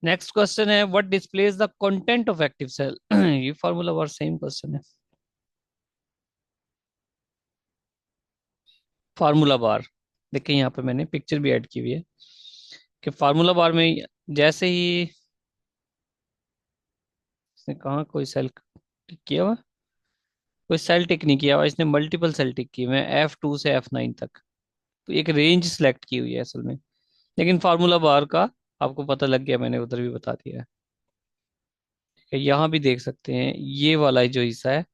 Next question है what displays the content of active cell. ये formula bar same question है। Formula bar देखिए, यहाँ पे मैंने पिक्चर भी ऐड की हुई है कि फार्मूला बार में जैसे ही इसने कहा कोई सेल टिक किया हुआ, कोई सेल टिक नहीं किया हुआ, इसने मल्टीपल सेल टिक की हुए हैं F2 से F9 तक। तो एक रेंज सिलेक्ट की हुई है असल में, लेकिन फार्मूला बार का आपको पता लग गया, मैंने उधर भी बता दिया है। ठीक है, यहाँ भी देख सकते हैं ये वाला जो हिस्सा है,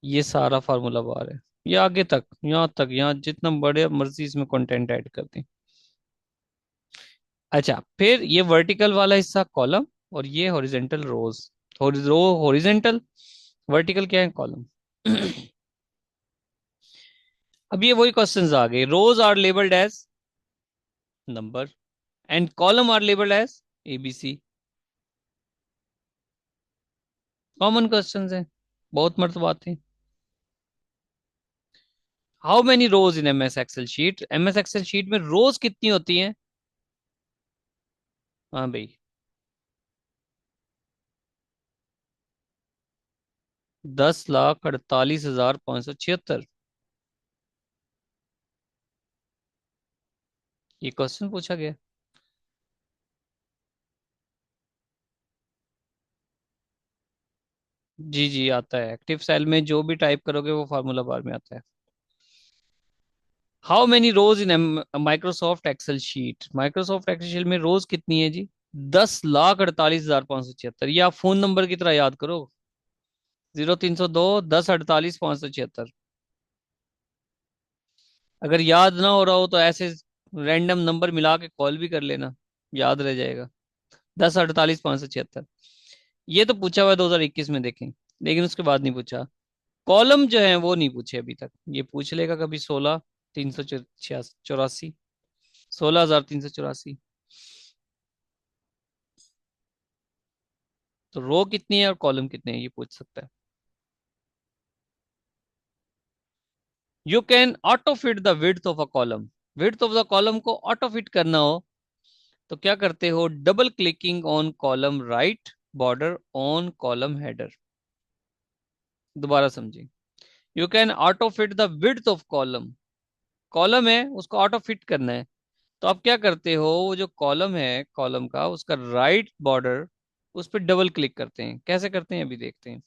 ये सारा फार्मूला बार है। ये आगे तक, यहाँ तक, यहाँ जितना बड़े मर्जी इसमें कंटेंट ऐड कर दें। अच्छा, फिर ये वर्टिकल वाला हिस्सा कॉलम, और ये horizontal rows. Row horizontal, vertical क्या है, कॉलम। अब ये वही क्वेश्चंस आ गए। Rows are labelled as number and column are labelled as ABC। Common questions हैं, बहुत मर्तबा आते हैं। How many rows in MS excel sheet. MS excel sheet में रोज कितनी होती हैं? हाँ भाई, 10,48,576। ये क्वेश्चन पूछा गया। जी जी, आता है। एक्टिव सेल में जो भी टाइप करोगे वो फार्मूला बार में आता है। How many rows in Microsoft Excel sheet. Microsoft Excel sheet में रोज कितनी है जी? 10,48,576। या फोन नंबर की तरह याद करो, 0302 10 48 576। अगर याद ना हो रहा हो तो ऐसे रैंडम नंबर मिला के कॉल भी कर लेना, याद रह जाएगा। 10 48 576। ये तो पूछा हुआ है 2021 में, देखें, लेकिन उसके बाद नहीं पूछा। कॉलम जो है वो नहीं पूछे अभी तक, ये पूछ लेगा कभी। 16,384, 16,384। तो रो कितनी है और कॉलम कितने हैं, ये पूछ सकता है। You can auto fit the width of a column. Width of the column को ऑटो फिट करना हो तो क्या करते हो? Double clicking on column right border on column header. दोबारा समझिए। You can auto fit the width of column. Column है उसको ऑटो फिट करना है, तो आप क्या करते हो? वो जो कॉलम है, कॉलम का उसका राइट बॉर्डर, उस पर डबल क्लिक करते हैं। कैसे करते हैं अभी देखते हैं।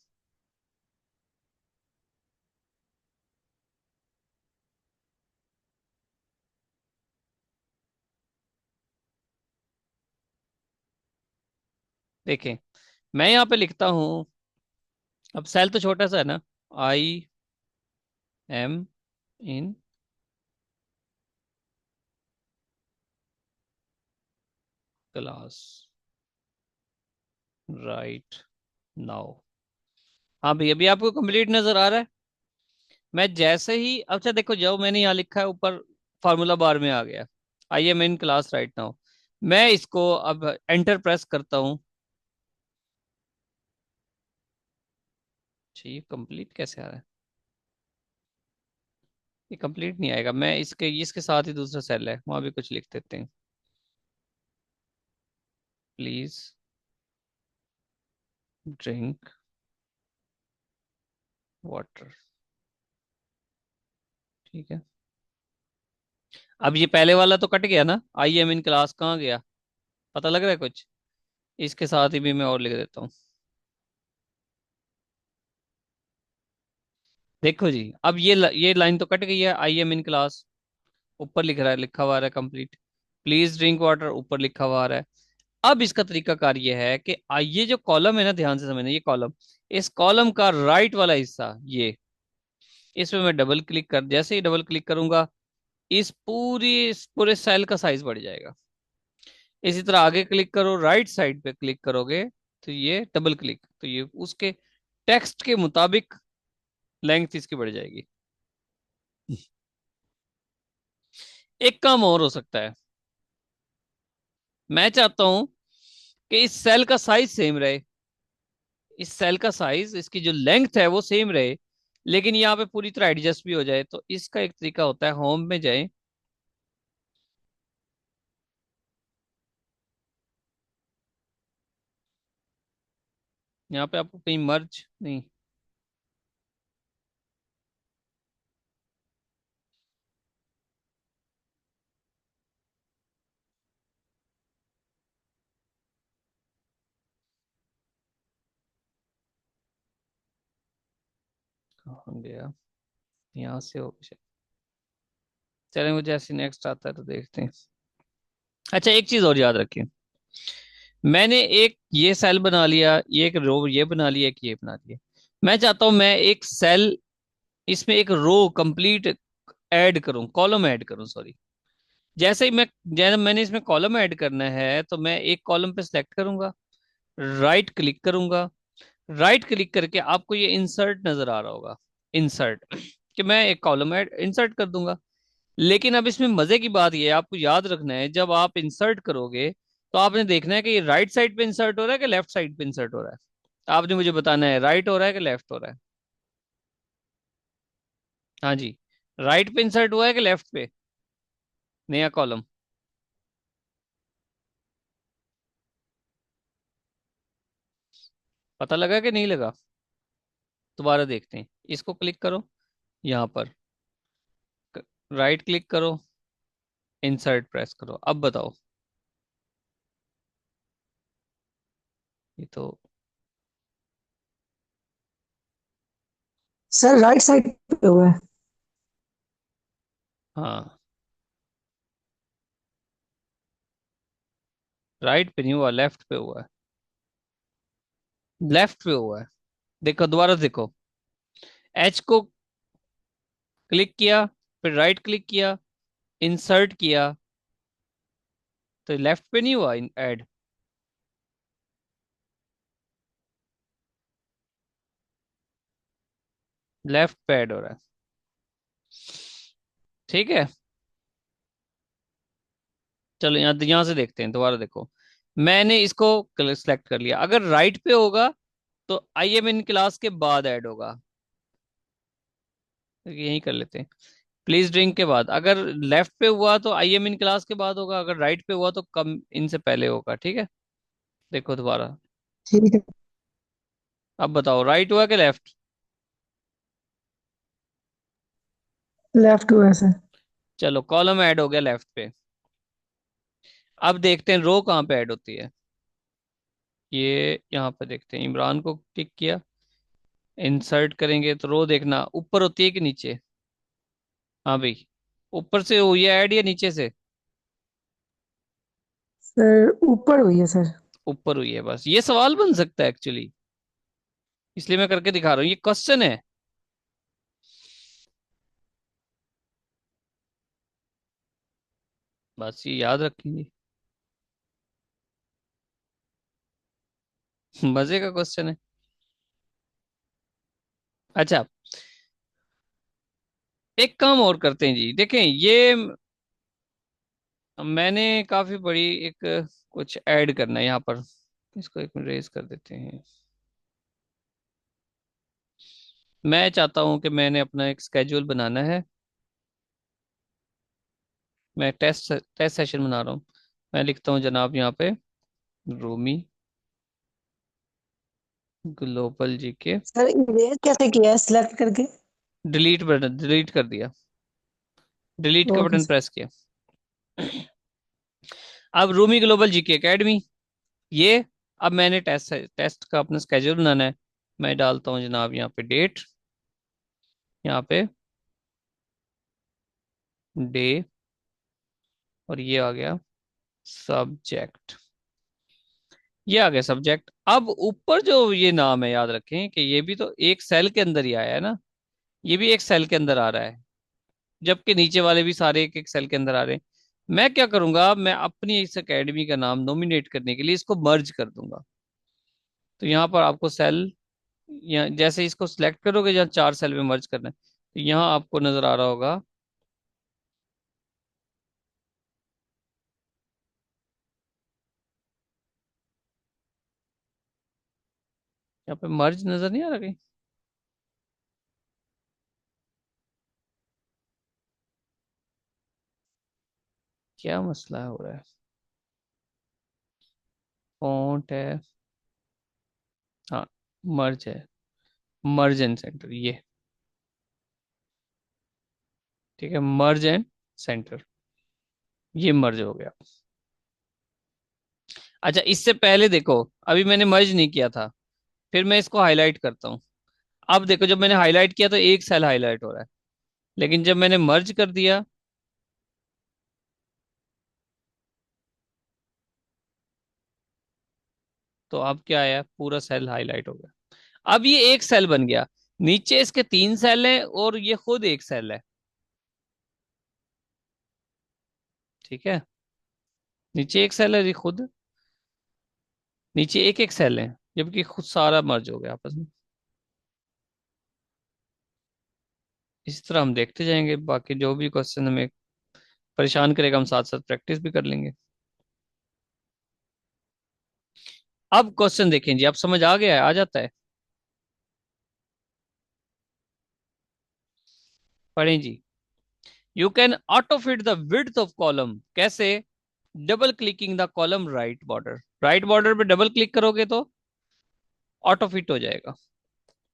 देखें, मैं यहाँ पे लिखता हूँ। अब सेल तो छोटा सा है ना, I am in class right now. हाँ भाई, अभी आपको कंप्लीट नजर आ रहा है। मैं जैसे ही, अच्छा देखो, जो मैंने यहाँ लिखा है ऊपर फार्मूला बार में आ गया, I am in class right now. मैं इसको अब एंटर प्रेस करता हूँ। अच्छा, ये कंप्लीट कैसे आ रहा है? ये कंप्लीट नहीं आएगा। मैं इसके साथ ही दूसरा सेल है, वहां भी कुछ लिख देते हैं। Please drink water. ठीक है। अब ये पहले वाला तो कट गया ना, I am in क्लास कहाँ गया? पता लग रहा है कुछ? इसके साथ ही भी मैं और लिख देता हूँ। देखो जी, अब ये लाइन तो कट गई है। I am in क्लास, ऊपर लिख रहा है, लिखा हुआ आ रहा है कंप्लीट। प्लीज ड्रिंक वाटर, ऊपर लिखा हुआ आ रहा है। अब इसका तरीका कार ये है कि ये जो कॉलम है ना, ध्यान से समझना, ये कॉलम, इस कॉलम का राइट वाला हिस्सा ये, इसमें मैं डबल क्लिक कर, जैसे ही डबल क्लिक करूंगा, इस पूरे सेल का साइज बढ़ जाएगा। इसी तरह आगे क्लिक करो, राइट साइड पे क्लिक करोगे तो ये डबल क्लिक, तो ये उसके टेक्स्ट के मुताबिक लेंथ इसकी बढ़ जाएगी। एक काम और हो सकता है। मैं चाहता हूं कि इस सेल का साइज सेम रहे, इस सेल का साइज, इसकी जो लेंथ है वो सेम रहे, लेकिन यहाँ पे पूरी तरह एडजस्ट भी हो जाए। तो इसका एक तरीका होता है, होम में जाएं, यहाँ पे आपको कहीं मर्ज नहीं। कहाँ गया, यहाँ से हो शायद। चलें, वो जैसे नेक्स्ट आता है तो देखते हैं। अच्छा, एक चीज और याद रखिए। मैंने एक ये सेल बना लिया, ये एक रो ये बना लिया, एक ये बना लिया। मैं चाहता हूं मैं एक सेल, इसमें एक रो कंप्लीट ऐड करूं, कॉलम ऐड करूं, सॉरी। जैसे ही जैसे मैंने इसमें कॉलम ऐड करना है तो मैं एक कॉलम पे सिलेक्ट करूंगा, राइट क्लिक करूंगा। राइट क्लिक करके आपको ये इंसर्ट नजर आ रहा होगा, इंसर्ट, कि मैं एक कॉलम ऐड इंसर्ट कर दूंगा। लेकिन अब इसमें मजे की बात ये है, आपको याद रखना है, जब आप इंसर्ट करोगे तो आपने देखना है कि ये राइट साइड पे इंसर्ट हो रहा है कि लेफ्ट साइड पे इंसर्ट हो रहा है। आपने मुझे बताना है राइट हो रहा है कि लेफ्ट हो रहा है। हाँ जी, राइट पे इंसर्ट हुआ है कि लेफ्ट पे, नया कॉलम। पता लगा कि नहीं लगा? दोबारा देखते हैं। इसको क्लिक करो, यहाँ पर राइट क्लिक करो, इंसर्ट प्रेस करो, अब बताओ। ये तो, सर राइट साइड पे हुआ है। हाँ, राइट पे नहीं हुआ, लेफ्ट पे हुआ है। लेफ्ट पे हुआ है। देखो, दोबारा देखो। एच को क्लिक किया, फिर राइट क्लिक किया, इंसर्ट किया, तो लेफ्ट पे नहीं हुआ ऐड, लेफ्ट पे ऐड हो रहा है। ठीक है, चलो यहाँ से देखते हैं, दोबारा देखो। मैंने इसको सिलेक्ट कर लिया, अगर राइट पे होगा तो आई एम इन क्लास के बाद ऐड होगा। तो यही कर लेते हैं, प्लीज ड्रिंक के बाद। अगर लेफ्ट पे हुआ तो आई एम इन क्लास के बाद होगा, अगर राइट पे हुआ तो कम इनसे पहले होगा। ठीक है, देखो दोबारा। ठीक है। अब बताओ, राइट हुआ कि लेफ्ट? लेफ्ट हुआ है सर। चलो, कॉलम ऐड हो गया लेफ्ट पे। अब देखते हैं रो कहाँ पे ऐड होती है। ये यहाँ पे देखते हैं, इमरान को टिक किया, इंसर्ट करेंगे तो रो देखना ऊपर होती है कि नीचे। हाँ भाई, ऊपर से हुई है ऐड या नीचे से? सर ऊपर हुई है सर। ऊपर हुई है। बस ये सवाल बन सकता है एक्चुअली, इसलिए मैं करके दिखा रहा हूँ, ये क्वेश्चन है। बस ये याद रखेंगे। मजे का क्वेश्चन है। अच्छा, एक काम और करते हैं जी, देखें ये मैंने काफी बड़ी एक कुछ ऐड करना है यहाँ पर। इसको एक मिनट रेज कर देते हैं। मैं चाहता हूँ कि मैंने अपना एक स्केड्यूल बनाना है। मैं टेस्ट टेस्ट सेशन बना रहा हूँ। मैं लिखता हूँ जनाब यहाँ पे, Rumi global GK. Sir erase कैसे किया है सिलेक्ट करके? डिलीट बटन, डिलीट कर दिया, डिलीट का ओके बटन सर। प्रेस किया। अब रूमी ग्लोबल जीके एकेडमी, ये, अब मैंने टेस्ट टेस्ट का अपना स्केड्यूल बनाना है। मैं डालता हूँ जनाब यहाँ पे डेट, यहाँ पे डे, और ये आ गया सब्जेक्ट। ये आ गया सब्जेक्ट। अब ऊपर जो ये नाम है, याद रखें कि ये भी तो एक सेल के अंदर ही आया है ना, ये भी एक सेल के अंदर आ रहा है, जबकि नीचे वाले भी सारे एक एक सेल के अंदर आ रहे हैं। मैं क्या करूंगा, मैं अपनी इस एकेडमी का नाम नॉमिनेट करने के लिए इसको मर्ज कर दूंगा। तो यहाँ पर आपको सेल, यहाँ जैसे इसको सिलेक्ट करोगे, जहाँ चार सेल में मर्ज करना है, तो यहाँ आपको नजर आ रहा होगा। यहाँ पे मर्ज नजर नहीं आ रहा कहीं? क्या मसला हो रहा है? फॉन्ट है, हाँ, मर्ज है, मर्ज एंड सेंटर ये। ठीक है, मर्ज एंड सेंटर, ये मर्ज हो गया। अच्छा, इससे पहले देखो, अभी मैंने मर्ज नहीं किया था, फिर मैं इसको हाईलाइट करता हूँ। अब देखो, जब मैंने हाईलाइट किया तो एक सेल हाईलाइट हो रहा है, लेकिन जब मैंने मर्ज कर दिया तो अब क्या आया, पूरा सेल हाईलाइट हो गया। अब ये एक सेल बन गया, नीचे इसके तीन सेल हैं और ये खुद एक सेल है। ठीक है, नीचे एक सेल है, ये खुद नीचे एक एक सेल है, जबकि खुद सारा मर्ज हो गया आपस में। इस तरह हम देखते जाएंगे, बाकी जो भी क्वेश्चन हमें परेशान करेगा हम साथ साथ प्रैक्टिस भी कर लेंगे। अब क्वेश्चन देखें जी, आप समझ आ गया है, आ जाता है। पढ़ें जी। You can auto fit the width of column, कैसे? Double clicking the column right border, right border पे डबल क्लिक करोगे तो ऑटो फिट हो जाएगा।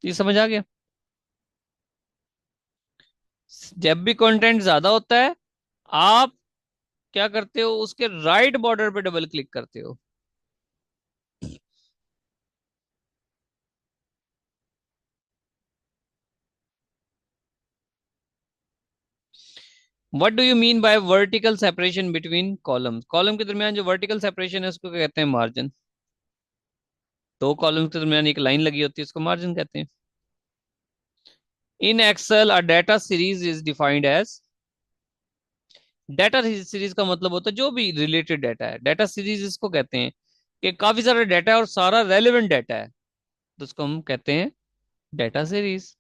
ये समझ आ गया? जब भी कंटेंट ज्यादा होता है, आप क्या करते हो, उसके राइट बॉर्डर पे डबल क्लिक करते हो। What do you mean by vertical separation between column, column के दरमियान जो वर्टिकल सेपरेशन है उसको क्या कहते हैं, मार्जिन। दो कॉलम के दरमियान एक लाइन लगी होती है उसको मार्जिन कहते हैं। In Excel a data series is defined as, data series का मतलब होता है जो भी रिलेटेड डाटा है, डाटा सीरीज इसको कहते हैं कि काफी सारा डाटा है और सारा रेलेवेंट डाटा है, तो उसको हम कहते हैं data series.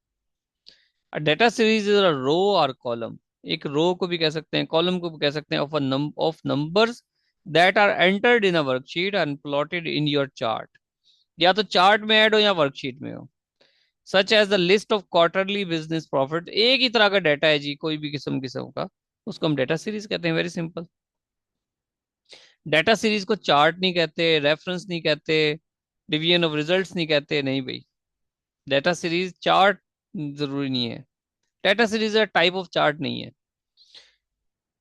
Data series is a row और कॉलम, एक रो को भी कह सकते हैं, कॉलम को भी कह सकते हैं, of numbers that are entered in a worksheet and plotted in your chart, या तो चार्ट में ऐड हो या वर्कशीट में हो। Such as the list of quarterly business profit, एक ही तरह का डाटा है जी, कोई भी किस्म किस्म का, उसको हम डाटा सीरीज कहते हैं, वेरी सिंपल। डाटा सीरीज को चार्ट नहीं कहते, रेफरेंस नहीं कहते, डिवीजन ऑफ रिजल्ट्स नहीं कहते, नहीं भाई। डाटा सीरीज चार्ट जरूरी नहीं है, data series type of chart नहीं है,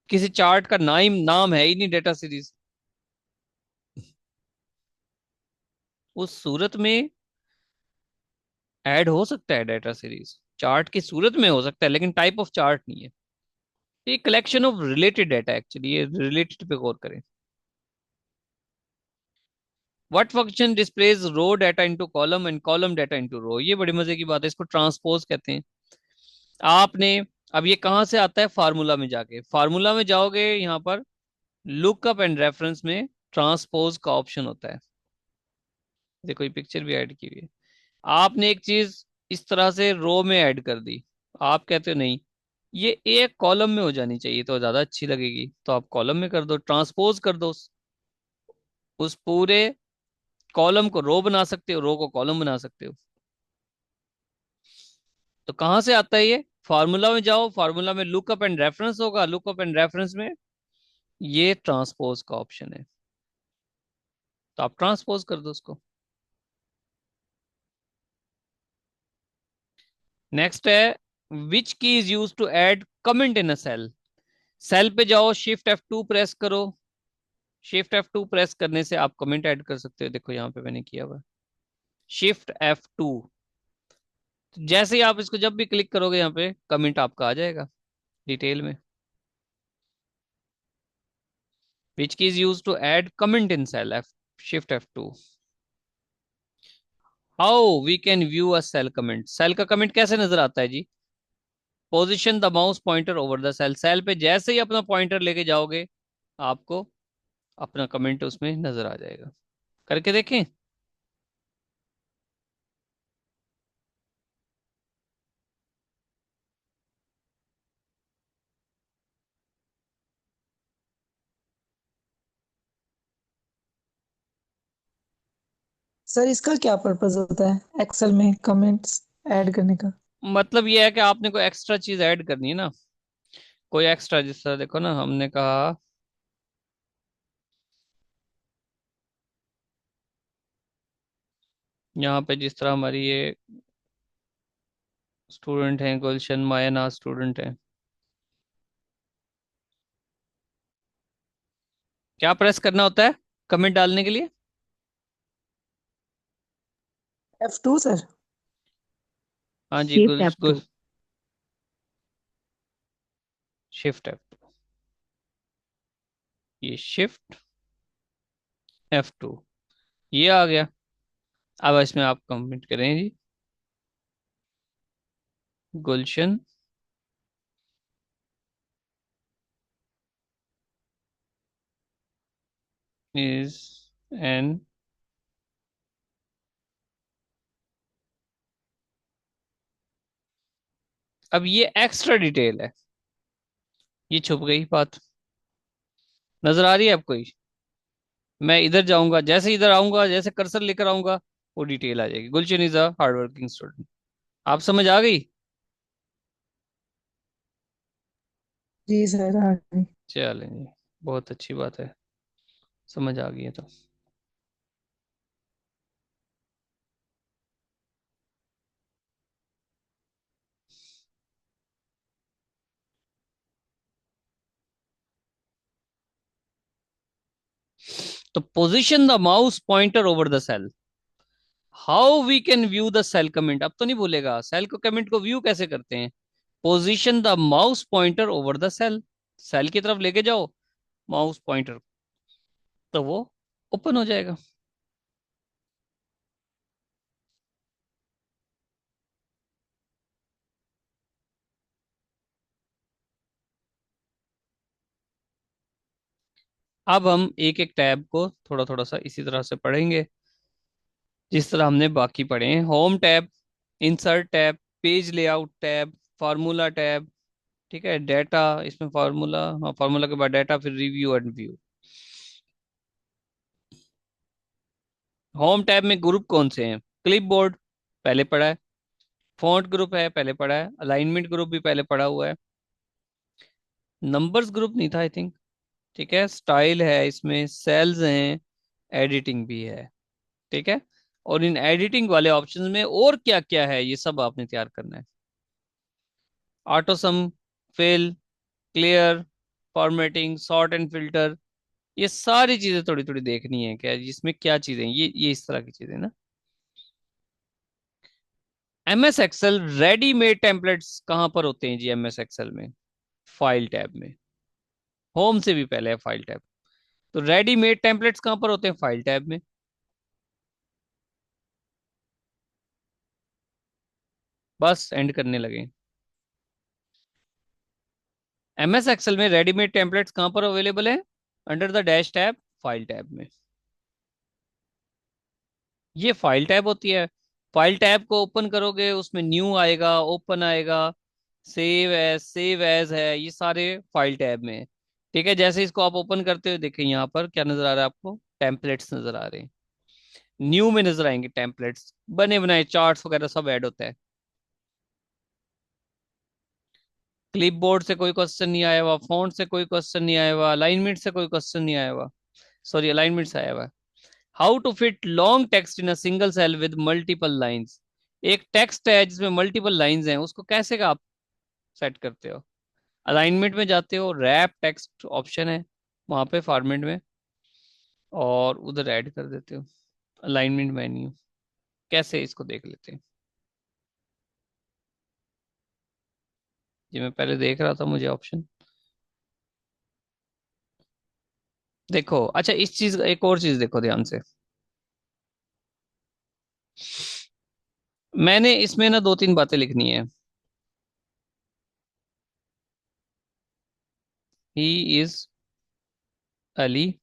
किसी चार्ट का नाम है ही नहीं डाटा सीरीज। उस सूरत में ऐड हो सकता है डाटा सीरीज, चार्ट की सूरत में हो सकता है, लेकिन टाइप ऑफ चार्ट नहीं है। ये collection of related data, actually ये रिलेटेड पे गौर करें। What function displays row data into column and column data into row, ये बड़ी मजे की बात है, इसको ट्रांसपोज कहते हैं। आपने, अब ये कहाँ से आता है, फार्मूला में जाके, फार्मूला में जाओगे, यहाँ पर लुकअप एंड रेफरेंस में ट्रांसपोज का ऑप्शन होता है। देखो ये पिक्चर भी ऐड की हुई है। आपने एक चीज इस तरह से रो में ऐड कर दी, आप कहते हो नहीं, ये एक कॉलम में हो जानी चाहिए तो ज्यादा अच्छी लगेगी, तो आप कॉलम में कर दो, ट्रांसपोज कर दो, उस पूरे कॉलम को रो बना सकते हो, रो को कॉलम बना सकते हो। तो कहाँ से आता है ये, फार्मूला में जाओ, फार्मूला में लुकअप एंड रेफरेंस होगा, लुकअप एंड रेफरेंस में ये ट्रांसपोज का ऑप्शन है, तो आप ट्रांसपोज कर दो उसको। नेक्स्ट है, which key is use to add comment in a cell, cell पे जाओ, शिफ्ट F2 प्रेस करो, शिफ्ट F2 प्रेस करने से आप कमेंट ऐड कर सकते हो, देखो यहाँ पे मैंने किया हुआ, शिफ्ट F2, जैसे ही आप इसको जब भी क्लिक करोगे यहाँ पे कमेंट आपका आ जाएगा डिटेल में। Which key is use to add comment in cell, F shift F2। How we can view a cell comment, cell का कमेंट कैसे नजर आता है जी, position the mouse pointer over the cell, cell पे जैसे ही अपना पॉइंटर लेके जाओगे आपको अपना कमेंट उसमें नजर आ जाएगा, करके देखें। सर इसका क्या पर्पस होता है एक्सेल में कमेंट्स ऐड करने का? मतलब ये है कि आपने कोई एक्स्ट्रा चीज ऐड करनी है ना, कोई एक्स्ट्रा, जिस तरह देखो ना, हमने कहा यहाँ पे जिस तरह हमारी ये स्टूडेंट हैं, गुलशन मायना स्टूडेंट हैं। क्या प्रेस करना होता है कमेंट डालने के लिए? F2 sir. हाँ जी, शिफ्ट F2। Shift F2। ये शिफ्ट F2 ये आ गया। अब इसमें आप कमेंट करें जी, गुलशन इज एन अब ये एक्स्ट्रा डिटेल है, ये छुप गई बात। नजर आ रही है आपको? मैं इधर जाऊंगा, जैसे इधर आऊंगा, जैसे कर्सर लेकर आऊंगा, वो डिटेल आ जाएगी, Gulshan is a hard working student. आप समझ आ गई? जी सर, हाँ जी। चलें जी, बहुत अच्छी बात है, समझ आ गई है तो। तो position the mouse pointer over the cell, how we can view the cell comment. अब तो नहीं बोलेगा सेल को कमेंट को व्यू कैसे करते हैं। Position the mouse pointer over the cell, cell की तरफ लेके जाओ माउस पॉइंटर, तो वो ओपन हो जाएगा। अब हम एक एक टैब को थोड़ा थोड़ा सा इसी तरह से पढ़ेंगे जिस तरह हमने बाकी पढ़े हैं। Home tab, insert tab, page layout tab, formula tab, ठीक है, डाटा, इसमें फार्मूला, हाँ फार्मूला के बाद डाटा, फिर review and view. Home tab में ग्रुप कौन से हैं? क्लिपबोर्ड पहले पढ़ा है, फॉन्ट ग्रुप है पहले पढ़ा है, अलाइनमेंट ग्रुप भी पहले पढ़ा हुआ है, नंबर्स ग्रुप नहीं था आई थिंक, ठीक है, स्टाइल है, इसमें सेल्स हैं, एडिटिंग भी है, ठीक है। और इन एडिटिंग वाले ऑप्शंस में और क्या क्या है ये सब आपने तैयार करना है। Auto sum, fill, clear, formatting, sort and filter, ये सारी चीजें थोड़ी थोड़ी देखनी है क्या जिसमें क्या चीजें हैं। ये इस तरह की चीजें ना। एमएस एक्सेल रेडीमेड टेम्पलेट्स कहाँ पर होते हैं जी? एमएस एक्सेल में फाइल टैब में, होम से भी पहले है फाइल टैब। तो रेडीमेड टेम्पलेट्स कहाँ पर होते हैं? फाइल टैब में। बस एंड करने लगे। एमएस एक्सेल में रेडीमेड टेम्पलेट्स कहाँ पर अवेलेबल है? Under the dash tab, file tab में। ये फाइल टैब होती है। फाइल टैब को ओपन करोगे उसमें न्यू आएगा, ओपन आएगा, सेव एज है, ये सारे फाइल टैब में है। ठीक है, जैसे इसको आप ओपन करते हो देखिए यहाँ पर क्या नजर आ रहा है आपको? टेम्पलेट्स नजर आ रहे हैं। न्यू में नजर आएंगे टेम्पलेट्स, बने बनाए चार्ट्स वगैरह सब ऐड होता है। क्लिपबोर्ड से कोई क्वेश्चन नहीं आया हुआ, फॉन्ट से कोई क्वेश्चन नहीं आया हुआ, अलाइनमेंट से कोई क्वेश्चन नहीं आया हुआ, सॉरी अलाइनमेंट से आया हुआ। How to fit long text in a single cell with multiple lines. एक टेक्स्ट है जिसमें मल्टीपल लाइंस हैं, उसको कैसे का आप सेट करते हो? अलाइनमेंट में जाते हो, रैप टेक्स्ट ऑप्शन है वहां पे फॉर्मेट में, और उधर ऐड कर देते हो अलाइनमेंट मेन्यू। कैसे इसको देख लेते हैं जी, मैं पहले देख रहा था मुझे ऑप्शन। देखो अच्छा, इस चीज एक और चीज देखो ध्यान से। मैंने इसमें ना दो तीन बातें लिखनी है। He is Ali.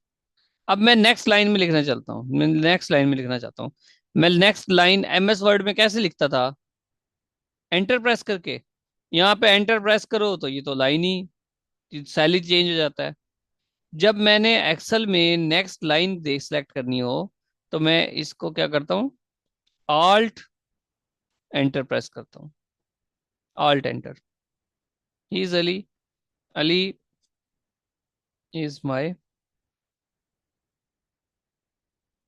अब मैं नेक्स्ट लाइन में लिखना चाहता हूँ, मैं नेक्स्ट लाइन में लिखना चाहता हूँ। मैं नेक्स्ट लाइन एमएस वर्ड में कैसे लिखता था? एंटर प्रेस करके। यहाँ पे एंटर प्रेस करो तो ये तो लाइन ही सैली चेंज हो जाता है। जब मैंने एक्सेल में नेक्स्ट लाइन देख सेलेक्ट करनी हो तो मैं इसको क्या करता हूँ? ऑल्ट एंटर प्रेस करता हूँ, alt enter. He is Ali, Ali is my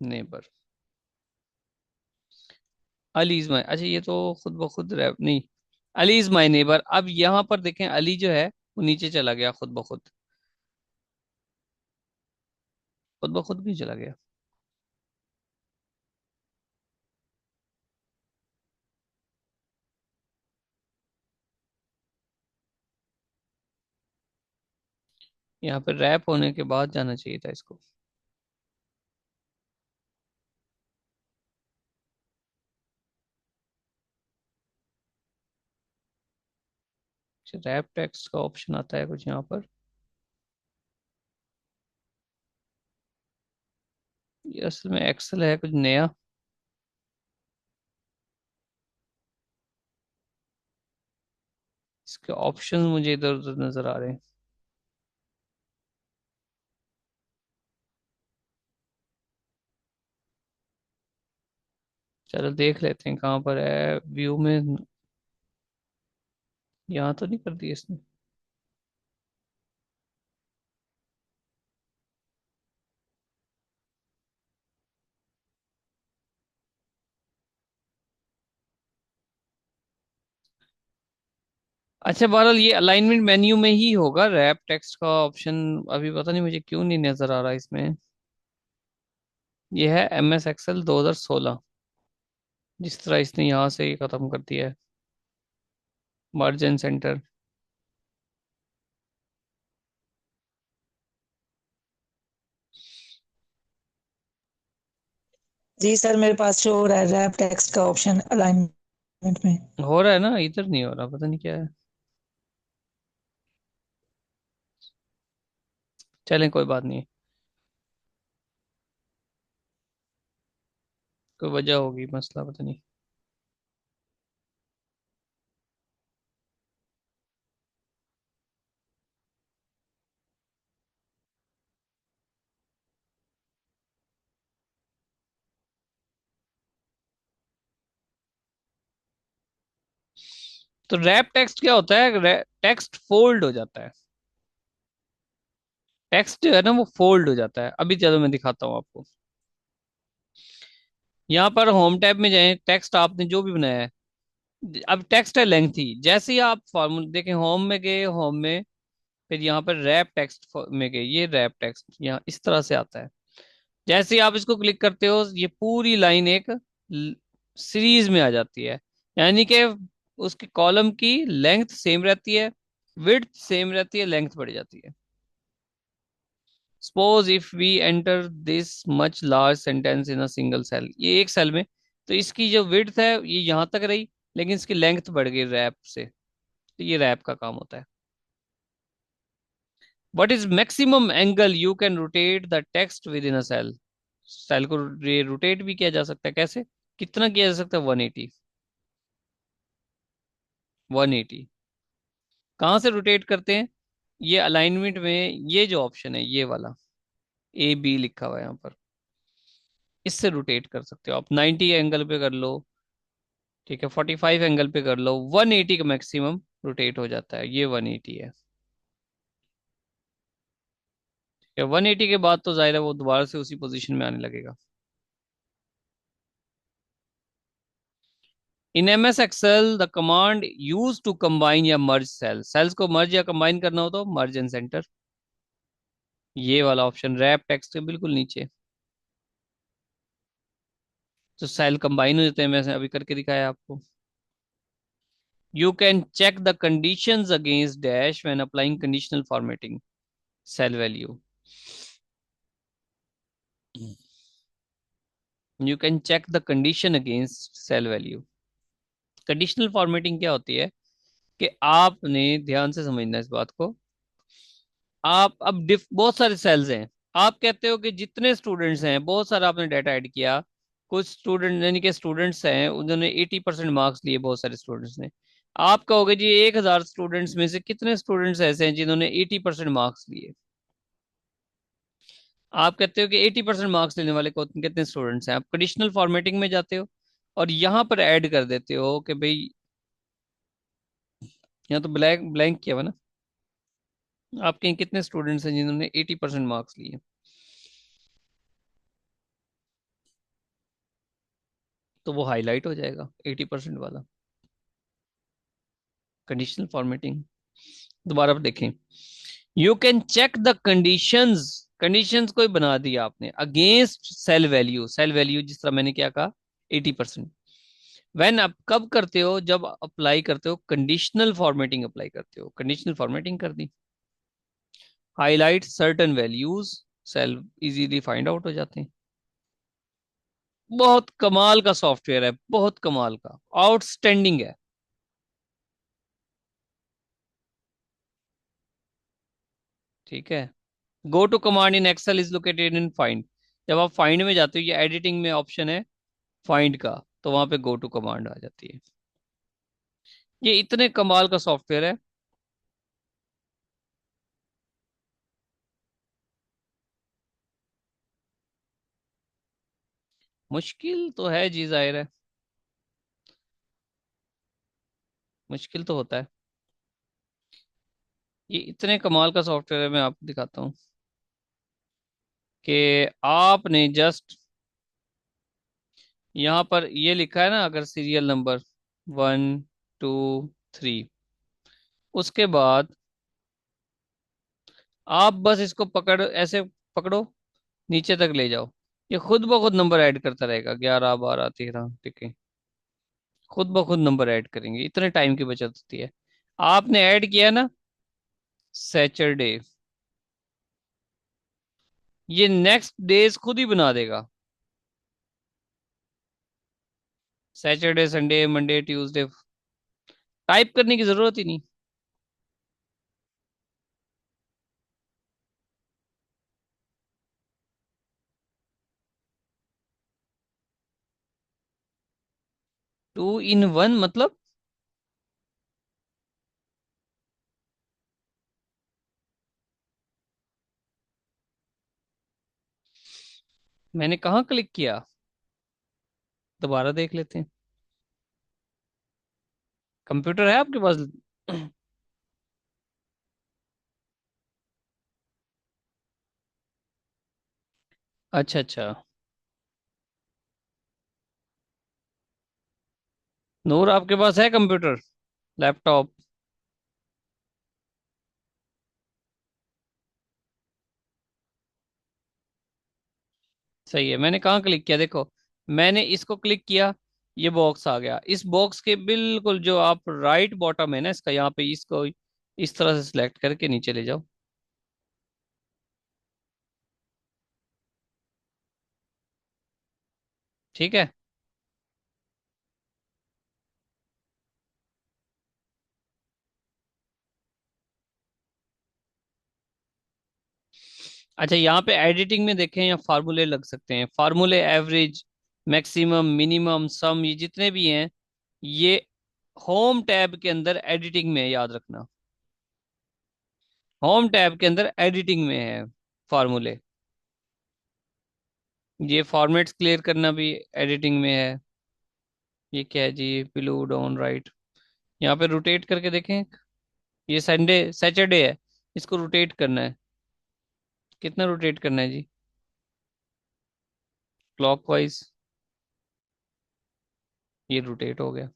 neighbour. Ali is my, अच्छा ये तो खुद ब खुद रैप नहीं। अली इज माई नेबर, अब यहाँ पर देखें अली जो है वो नीचे चला गया खुद ब खुद, खुद ब खुद भी चला गया। यहाँ पे रैप होने के बाद जाना चाहिए था इसको। रैप टेक्स्ट का ऑप्शन आता है कुछ यहाँ पर। ये असल में एक्सेल है कुछ नया। इसके ऑप्शन मुझे इधर उधर नजर आ रहे हैं। चलो देख लेते हैं कहाँ पर है व्यू में। यहाँ तो नहीं कर दिया इसने। अच्छा बहरहाल ये अलाइनमेंट मेन्यू में ही होगा रैप टेक्स्ट का ऑप्शन। अभी पता नहीं मुझे क्यों नहीं नजर आ रहा इसमें। ये है एम एस एक्सेल 2016, जिस तरह इसने यहाँ से ही खत्म कर दिया है, मार्जिन सेंटर। जी सर, मेरे पास शो हो रहा है रैप टेक्स्ट का ऑप्शन अलाइनमेंट में। हो रहा है ना, इधर नहीं हो रहा, पता नहीं क्या है। चलें कोई बात नहीं, कोई वजह होगी, मसला पता नहीं। तो रैप टेक्स्ट क्या होता है, टेक्स्ट फोल्ड हो जाता है। टेक्स्ट जो है ना वो फोल्ड हो जाता है। अभी चलो मैं दिखाता हूँ आपको। यहाँ पर होम टैब में जाएं, टेक्स्ट आपने जो भी बनाया है, अब टेक्स्ट है लेंथी, जैसे ही आप फॉर्मूला देखें, होम में गए, होम में फिर यहाँ पर रैप टेक्स्ट में गए, ये रैप टेक्स्ट यहाँ इस तरह से आता है। जैसे ही आप इसको क्लिक करते हो ये पूरी लाइन एक सीरीज में आ जाती है। यानी कि उसके कॉलम की लेंथ सेम रहती है, विड्थ सेम रहती है, लेंथ बढ़ जाती है। Suppose if we enter this much large sentence in a single cell, ये एक सेल में, तो इसकी जो विड्थ है ये यहाँ तक रही, लेकिन इसकी लेंथ बढ़ गई रैप से। तो ये रैप का काम होता है। What is maximum angle you can rotate the text within a cell. Cell को रोटेट भी किया जा सकता है, कैसे, कितना किया जा सकता है, 180। 180 कहाँ से रोटेट करते हैं, ये अलाइनमेंट में ये जो ऑप्शन है ये वाला, ए बी लिखा हुआ है यहाँ पर, इससे रोटेट कर सकते हो आप। 90 एंगल पे कर लो, ठीक है, 45 एंगल पे कर लो, 180 का मैक्सिमम रोटेट हो जाता है, ये 180 है। ठीक है, 180 के बाद तो जाहिर है वो दोबारा से उसी पोजीशन में आने लगेगा। In M S Excel the command use to combine या मर्ज सेल, सेल्स को मर्ज या कंबाइन करना हो तो मर्ज एंड सेंटर, ये वाला ऑप्शन रैप टेक्स्ट के बिल्कुल नीचे। तो सेल कंबाइन हो जाते हैं, मैंने अभी करके दिखाया आपको। You can check the conditions against dash when applying conditional formatting, cell value. You can check the condition against cell value. Conditional formatting क्या होती है कि आपने ध्यान से समझना है इस बात को। आप अब बहुत सारे सेल्स हैं, आप कहते हो कि जितने स्टूडेंट्स हैं, बहुत सारा आपने डाटा ऐड किया, कुछ स्टूडेंट यानी कि स्टूडेंट्स हैं उन्होंने 80% मार्क्स लिए, बहुत सारे स्टूडेंट्स ने। आप कहोगे जी 1000 स्टूडेंट्स में से कितने स्टूडेंट्स ऐसे हैं जिन्होंने 80% मार्क्स लिए। आप कहते हो कि 80% मार्क्स लेने वाले कितने स्टूडेंट्स हैं, आप कंडीशनल फॉर्मेटिंग में जाते हो और यहाँ पर ऐड कर देते हो कि भाई, यहाँ तो ब्लैंक ब्लैंक किया हुआ ना, आपके यहाँ कितने स्टूडेंट्स हैं जिन्होंने 80% मार्क्स लिए। तो वो हाईलाइट हो जाएगा 80% वाला। कंडीशनल फॉर्मेटिंग दोबारा आप देखें। You can check the conditions, conditions कोई बना दिया आपने against cell value, cell value जिस तरह मैंने क्या कहा 80%। वेन आप कब करते हो, जब अप्लाई करते हो कंडीशनल फॉर्मेटिंग अप्लाई करते हो, कंडीशनल फॉर्मेटिंग कर दी, highlight certain values, cell easily find out हो जाते हैं। बहुत कमाल का सॉफ्टवेयर है, बहुत कमाल का, आउटस्टैंडिंग है। ठीक है। Go to command in Excel is located in find. जब आप फाइंड में जाते हो, ये एडिटिंग में ऑप्शन है फाइंड का, तो वहां पे गो टू कमांड आ जाती है। ये इतने कमाल का सॉफ्टवेयर है। मुश्किल तो है जी, जाहिर है, मुश्किल तो होता है। ये इतने कमाल का सॉफ्टवेयर है, मैं आपको दिखाता हूँ कि आपने जस्ट यहाँ पर ये लिखा है ना, अगर सीरियल नंबर 1 2 3, उसके बाद आप बस इसको पकड़, ऐसे पकड़ो, नीचे तक ले जाओ, ये खुद ब खुद नंबर ऐड करता रहेगा, 11 12 13, ठीक है। खुद ब खुद नंबर ऐड करेंगे, इतने टाइम की बचत होती है। आपने ऐड किया ना सैटरडे, ये नेक्स्ट डेज खुद ही बना देगा, Saturday Sunday Monday Tuesday, type करने की जरूरत ही नहीं। 2 in 1 मतलब? मैंने कहाँ क्लिक किया, दोबारा देख लेते हैं। कंप्यूटर है आपके पास? अच्छा अच्छा। नूर आपके पास है कंप्यूटर, लैपटॉप? सही है, मैंने कहाँ क्लिक किया देखो, मैंने इसको क्लिक किया, ये बॉक्स आ गया, इस बॉक्स के बिल्कुल जो आप राइट बॉटम है ना इसका, यहाँ पे इसको इस तरह से सिलेक्ट करके नीचे ले जाओ। ठीक है। अच्छा, यहाँ पे एडिटिंग में देखें, या फार्मूले लग सकते हैं, फार्मूले एवरेज, मैक्सिमम, मिनिमम, सम, ये जितने भी हैं, ये होम टैब के अंदर एडिटिंग में है, याद रखना। होम टैब के अंदर एडिटिंग में है फार्मूले। ये फॉर्मेट्स क्लियर करना भी एडिटिंग में है। ये क्या है जी, बिलो डाउन राइट, यहाँ पे रोटेट करके देखें। ये संडे सैटरडे है, इसको रोटेट करना है, कितना रोटेट करना है जी? क्लॉकवाइज, ये रोटेट हो गया।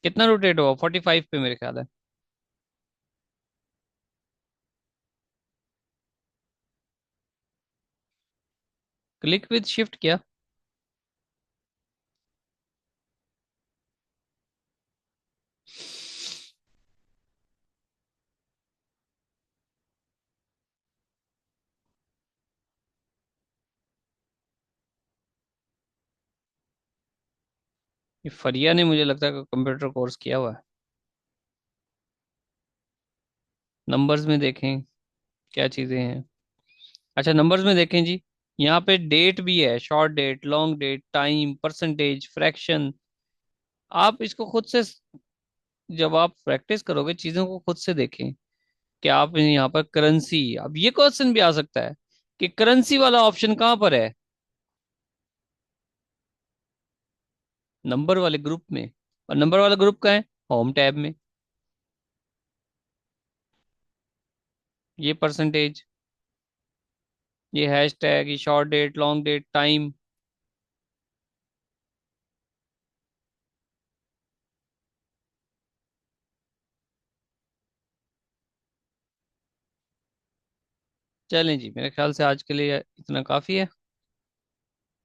कितना रोटेट हुआ? 45 पे मेरे ख्याल है। क्लिक विद शिफ्ट किया। ये फरिया ने मुझे लगता है कंप्यूटर कोर्स किया हुआ है। नंबर्स में देखें क्या चीजें हैं। अच्छा, नंबर्स में देखें जी, यहाँ पे डेट भी है, short date, long date, time, percentage, fraction. आप इसको खुद से, जब आप प्रैक्टिस करोगे चीजों को खुद से देखें कि आप यहाँ पर करेंसी, अब ये क्वेश्चन भी आ सकता है कि करेंसी वाला ऑप्शन कहाँ पर है? नंबर वाले ग्रुप में। और नंबर वाला ग्रुप का है होम टैब में। ये परसेंटेज, ये हैश टैग, ये short date, long date, time. चलें जी, मेरे ख्याल से आज के लिए इतना काफी है।